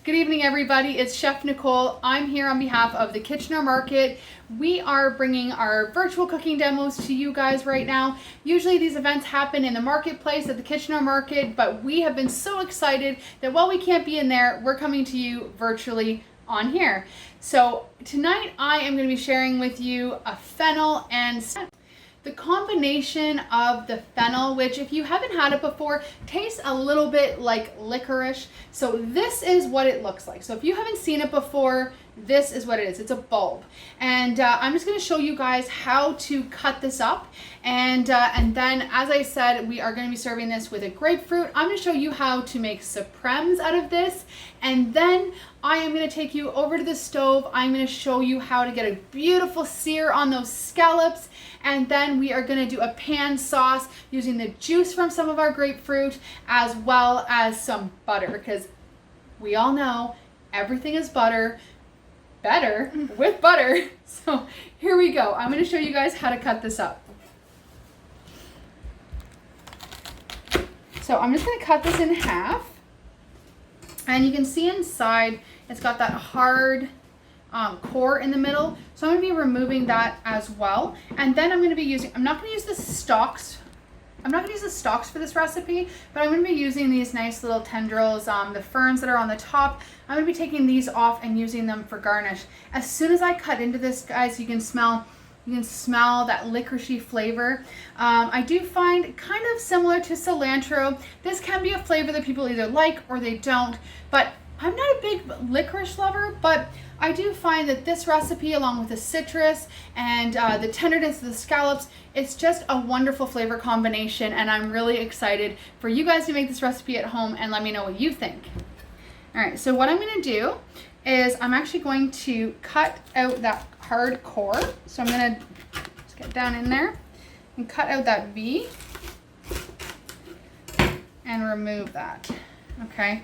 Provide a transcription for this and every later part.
Good evening, everybody. It's Chef Nicole. I'm here on behalf of the Kitchener Market. We are bringing our virtual cooking demos to you guys right now. Usually these events happen in the marketplace at the Kitchener Market, but we have been so excited that while we can't be in there, we're coming to you virtually on here. So tonight I am going to be sharing with you a fennel and the combination of the fennel, which if you haven't had it before, tastes a little bit like licorice. So this is what it looks like. So if you haven't seen it before, this is what it is. It's a bulb. And I'm just going to show you guys how to cut this up. And then, as I said, we are going to be serving this with a grapefruit. I'm going to show you how to make supremes out of this. And then I am going to take you over to the stove. I'm going to show you how to get a beautiful sear on those scallops. And then we are going to do a pan sauce using the juice from some of our grapefruit as well as some butter, because we all know everything is better with butter. So here we go. I'm going to show you guys how to cut this up. So I'm just going to cut this in half. And you can see inside it's got that hard core in the middle. So I'm going to be removing that as well. And then I'm going to be using, I'm not going to use the stalks. I'm not going to use the stalks for this recipe, but I'm going to be using these nice little tendrils, the ferns that are on the top. I'm going to be taking these off and using them for garnish. As soon as I cut into this, guys, you can smell that licoricey flavor. I do find kind of similar to cilantro. This can be a flavor that people either like or they don't, but I'm not a big licorice lover, but I do find that this recipe, along with the citrus and the tenderness of the scallops, it's just a wonderful flavor combination, and I'm really excited for you guys to make this recipe at home and let me know what you think. All right, so what I'm going to do is I'm actually going to cut out that hard core. So I'm going to just get down in there and cut out that V and remove that. Okay.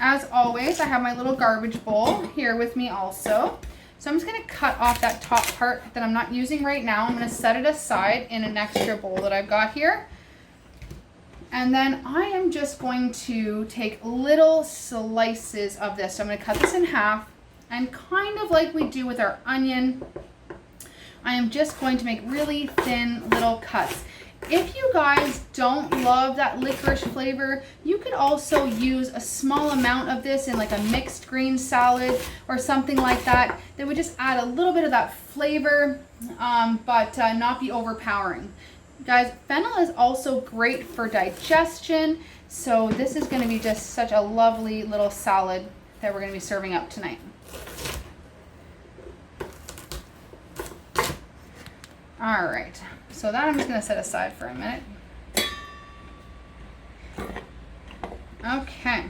As always, I have my little garbage bowl here with me also. So I'm just going to cut off that top part that I'm not using right now. I'm going to set it aside in an extra bowl that I've got here. And then I am just going to take little slices of this. So I'm going to cut this in half, and kind of like we do with our onion, I am just going to make really thin little cuts. If you guys don't love that licorice flavor, you could also use a small amount of this in like a mixed green salad or something like that. That would just add a little bit of that flavor, but not be overpowering. Guys, fennel is also great for digestion, so this is going to be just such a lovely little salad that we're going to be serving up tonight. All right. So that I'm just going to set aside for a minute. Okay.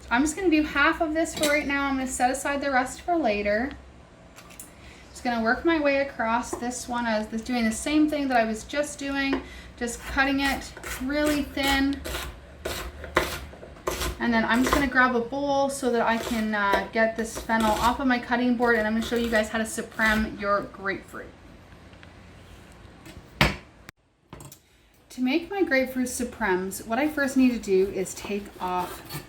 So I'm just going to do half of this for right now. I'm going to set aside the rest for later. Just going to work my way across this one as doing the same thing that I was just doing. Just cutting it really thin. And then I'm just going to grab a bowl so that I can get this fennel off of my cutting board, and I'm going to show you guys how to supreme your grapefruit. To make my grapefruit supremes, what I first need to do is take off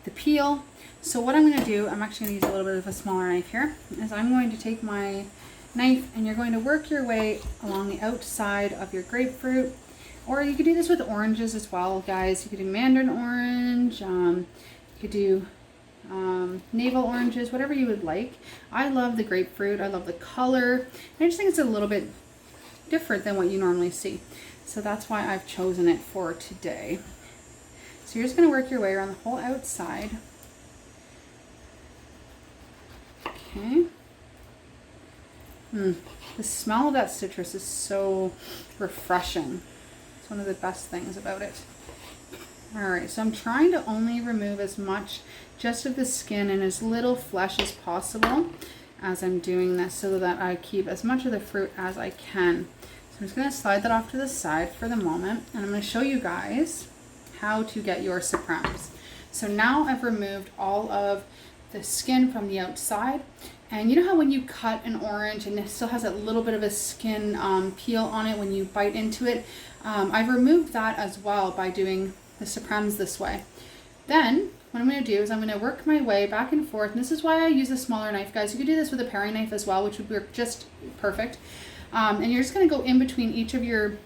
the peel. So what I'm going to do, I'm actually going to use a little bit of a smaller knife here, is I'm going to take my knife and you're going to work your way along the outside of your grapefruit. Or you could do this with oranges as well, guys. You could do mandarin orange, you could do navel oranges, whatever you would like. I love the grapefruit. I love the color. I just think it's a little bit different than what you normally see. So that's why I've chosen it for today. So you're just going to work your way around the whole outside. Okay. The smell of that citrus is so refreshing. It's one of the best things about it. Alright, so I'm trying to only remove as much just of the skin and as little flesh as possible as I'm doing this, so that I keep as much of the fruit as I can. So I'm just going to slide that off to the side for the moment, and I'm going to show you guys how to get your supremes. So now I've removed all of the skin from the outside, and you know how when you cut an orange and it still has a little bit of a skin peel on it when you bite into it, I've removed that as well by doing the supremes this way. Then what I'm going to do is I'm going to work my way back and forth. And this is why I use a smaller knife, guys. You could do this with a paring knife as well, which would work just perfect. And you're just going to go in between each of your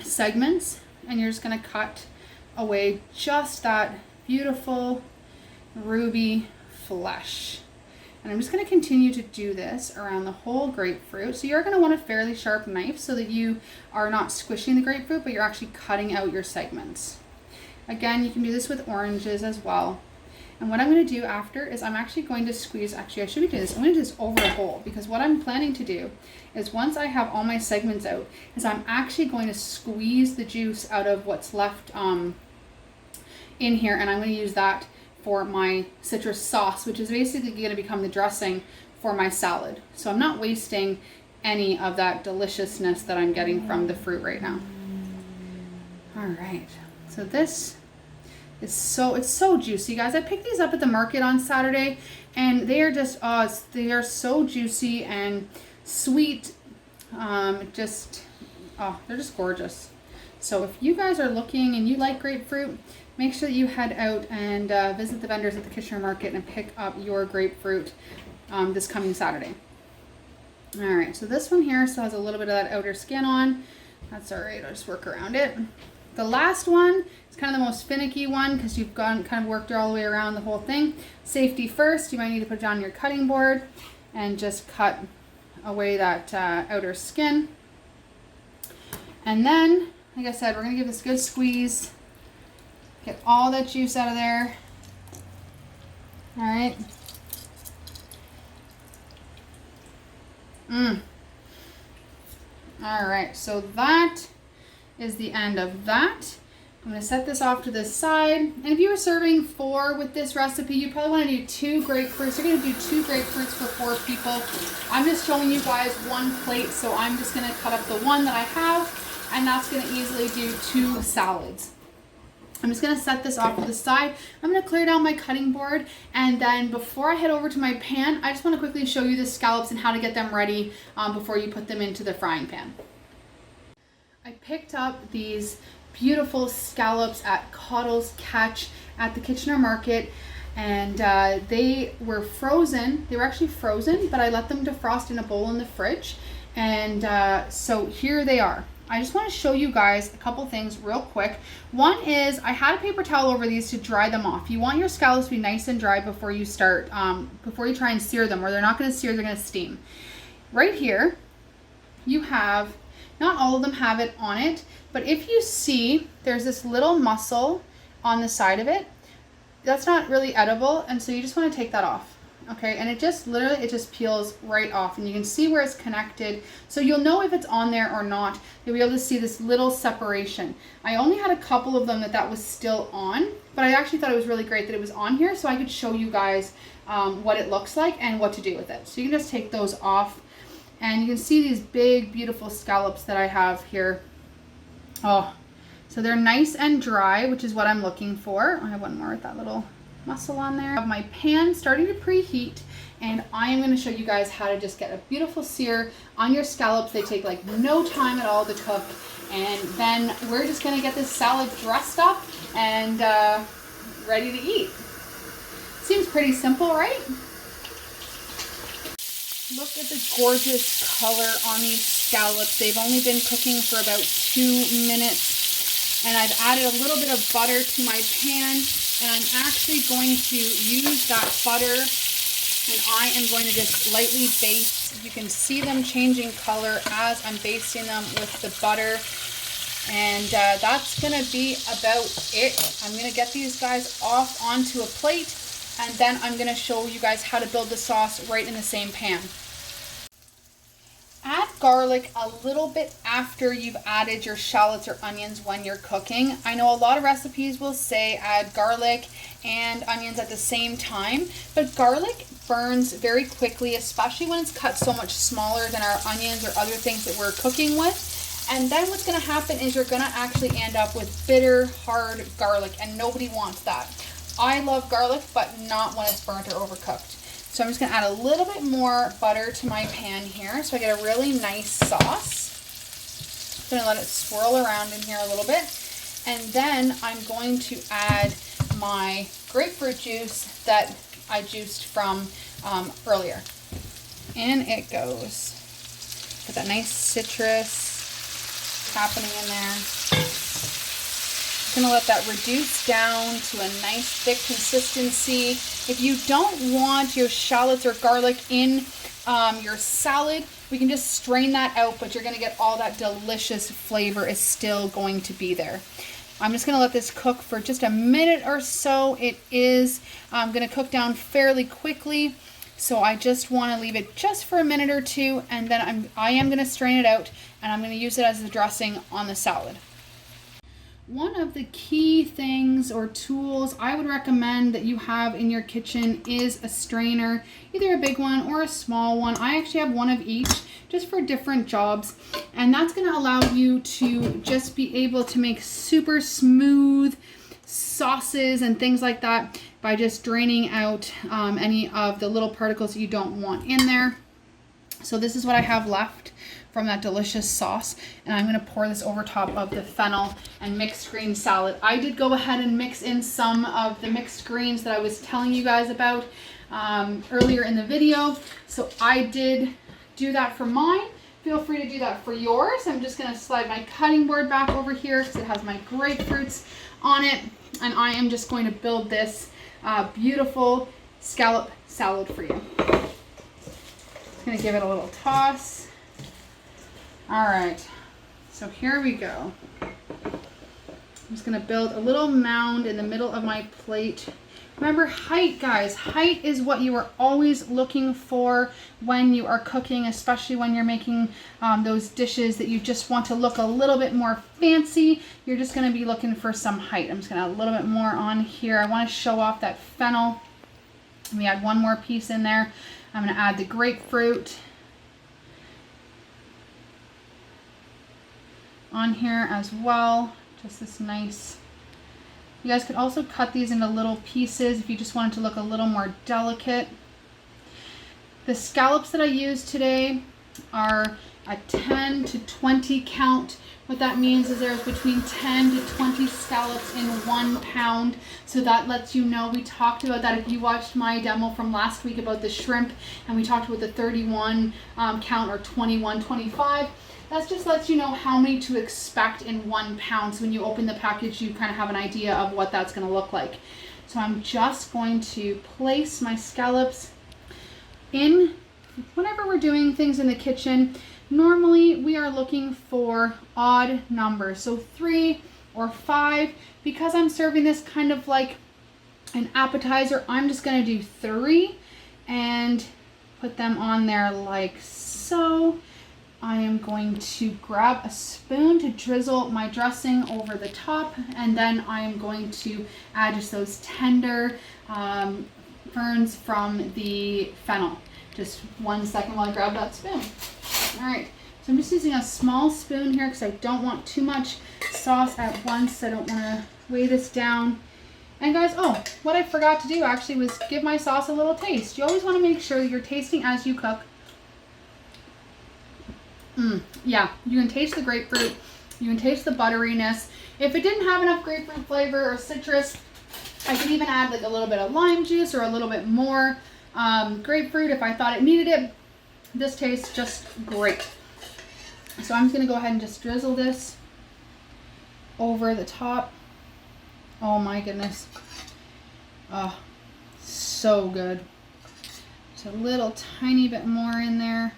segments, and you're just going to cut away just that beautiful ruby flesh. And I'm just going to continue to do this around the whole grapefruit. So you're going to want a fairly sharp knife so that you are not squishing the grapefruit, but you're actually cutting out your segments. Again, you can do this with oranges as well. And what I'm going to do after is I'm actually going to squeeze, actually I should be doing this, I'm going to do this over a bowl, because what I'm planning to do is once I have all my segments out, is I'm actually going to squeeze the juice out of what's left in here, and I'm going to use that for my citrus sauce, which is basically going to become the dressing for my salad. So I'm not wasting any of that deliciousness that I'm getting from the fruit right now. All right, so this is it's so juicy, guys. I picked these up at the market on Saturday, and they are just, they are so juicy and sweet. They're just gorgeous. So if you guys are looking and you like grapefruit, make sure that you head out and visit the vendors at the Kitchener Market and pick up your grapefruit this coming Saturday. All right, so this one here still has a little bit of that outer skin on. That's all right, I'll just work around it. The last one is kind of the most finicky one, because you've gone kind of worked all the way around the whole thing. Safety first, you might need to put it on your cutting board and just cut away that outer skin. And then, like I said, we're going to give this a good squeeze. Get all that juice out of there. All right. All right, so that is the end of that. I'm going to set this off to the side. And if you were serving 4 with this recipe, you probably want to do 2 grapefruits. You're going to do 2 grapefruits for 4 people. I'm just showing you guys 1 plate, so I'm just going to cut up the one that I have, and that's going to easily do 2 salads. I'm just going to set this off to the side. I'm going to clear down my cutting board, and then before I head over to my pan, I just want to quickly show you the scallops and how to get them ready before you put them into the frying pan. I picked up these beautiful scallops at Cottle's Catch at the Kitchener Market, and they were frozen. They were actually frozen, but I let them defrost in a bowl in the fridge, and so here they are. I just want to show you guys a couple things real quick. One is I had a paper towel over these to dry them off. You want your scallops to be nice and dry before you start, before you try and sear them, or they're not going to sear, they're going to steam. Right here, you have, not all of them have it on it, but if you see, there's this little mussel on the side of it. That's not really edible, and so you just want to take that off. Okay, and it just literally, it just peels right off, and you can see where it's connected. So you'll know if it's on there or not. You'll be able to see this little separation. I only had a couple of them that was still on, but I actually thought it was really great that it was on here, so I could show you guys what it looks like and what to do with it. So you can just take those off, and you can see these big, beautiful scallops that I have here. Oh, so they're nice and dry, which is what I'm looking for. I have one more with that little mussel on there. I have my pan starting to preheat, and I am going to show you guys how to just get a beautiful sear on your scallops. They take like no time at all to cook, and then we're just going to get this salad dressed up and ready to eat. Seems pretty simple, right? Look at the gorgeous color on these scallops. They've only been cooking for about 2 minutes, and I've added a little bit of butter to my pan. And I'm actually going to use that butter, and I am going to just lightly baste. You can see them changing color as I'm basting them with the butter. And that's going to be about it. I'm going to get these guys off onto a plate, and then I'm going to show you guys how to build the sauce right in the same pan. Add garlic a little bit after you've added your shallots or onions when you're cooking. I know a lot of recipes will say add garlic and onions at the same time, but garlic burns very quickly, especially when it's cut so much smaller than our onions or other things that we're cooking with. And then what's going to happen is you're going to actually end up with bitter, hard garlic, and nobody wants that. I love garlic, but not when it's burnt or overcooked. So I'm just going to add a little bit more butter to my pan here so I get a really nice sauce. I'm going to let it swirl around in here a little bit. And then I'm going to add my grapefruit juice that I juiced from earlier. In it goes. Got that nice citrus happening in there. Just gonna let that reduce down to a nice thick consistency. If you don't want your shallots or garlic in your salad, we can just strain that out, but you're gonna get all that delicious flavor is still going to be there. I'm just gonna let this cook for just a minute or so. It is gonna cook down fairly quickly. So I just want to leave it just for a minute or two, and then I am going to strain it out, and I'm going to use it as the dressing on the salad. One of the key things or tools I would recommend that you have in your kitchen is a strainer, either a big one or a small one. I actually have one of each just for different jobs, and that's going to allow you to just be able to make super smooth sauces and things like that by just draining out any of the little particles that you don't want in there. So this is what I have left from that delicious sauce, and I'm going to pour this over top of the fennel and mixed green salad. I did go ahead and mix in some of the mixed greens that I was telling you guys about earlier in the video. So I did do that for mine. Feel free to do that for yours. I'm just going to slide my cutting board back over here because it has my grapefruits on it, and I am just going to build this beautiful scallop salad for you. Just going to give it a little toss. All right, so here we go. I'm just going to build a little mound in the middle of my plate. Remember, height, guys. Height is what you are always looking for when you are cooking, especially when you're making those dishes that you just want to look a little bit more fancy. You're just going to be looking for some height. I'm just going to add a little bit more on here. I want to show off that fennel. Let me add one more piece in there. I'm going to add the grapefruit on here as well. Just this nice. You guys could also cut these into little pieces if you just wanted to look a little more delicate. The scallops that I used today are a 10 to 20 count. What that means is there's between 10 to 20 scallops in 1 pound. So that lets you know, we talked about that if you watched my demo from last week about the shrimp, and we talked about the 31 count or 21, 25. That just lets you know how many to expect in 1 pound. So when you open the package, you kind of have an idea of what that's going to look like. So I'm just going to place my scallops in. Whenever we're doing things in the kitchen, normally we are looking for odd numbers. So 3 or 5. Because I'm serving this kind of like an appetizer, I'm just going to do 3 and put them on there like so. I am going to grab a spoon to drizzle my dressing over the top, and then I am going to add just those tender ferns from the fennel. Just 1 second while I grab that spoon. All right, so I'm just using a small spoon here because I don't want too much sauce at once. I don't want to weigh this down. And guys, oh, what I forgot to do actually was give my sauce a little taste. You always want to make sure that you're tasting as you cook. Yeah, you can taste the grapefruit. You can taste the butteriness. If it didn't have enough grapefruit flavor or citrus, I could even add like a little bit of lime juice or a little bit more grapefruit if I thought it needed it. This tastes just great. So I'm just going to go ahead and just drizzle this over the top. Oh my goodness. Oh, so good. Just a little tiny bit more in there.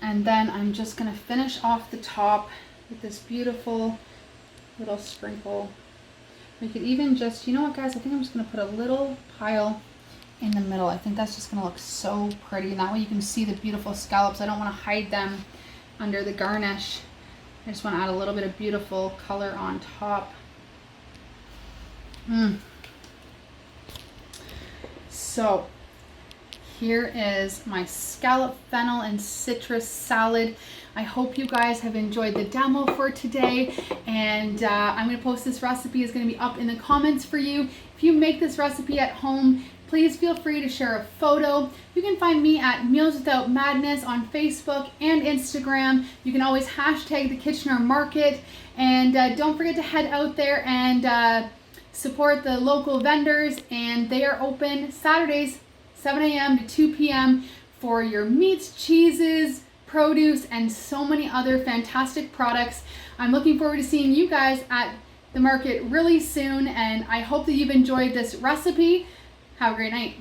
And then I'm just going to finish off the top with this beautiful little sprinkle. We could even just, you know what guys, I think I'm just going to put a little pile in the middle. I think that's just going to look so pretty. And that way you can see the beautiful scallops. I don't want to hide them under the garnish. I just want to add a little bit of beautiful color on top. So here is my scallop, fennel, and citrus salad. I hope you guys have enjoyed the demo for today, and I'm going to post this recipe. It's going to be up in the comments for you. If you make this recipe at home, please feel free to share a photo. You can find me at Meals Without Madness on Facebook and Instagram. You can always hashtag the Kitchener Market, and don't forget to head out there and support the local vendors, and they are open Saturdays 7 a.m. to 2 p.m. for your meats, cheeses, produce, and so many other fantastic products. I'm looking forward to seeing you guys at the market really soon, and I hope that you've enjoyed this recipe. Have a great night.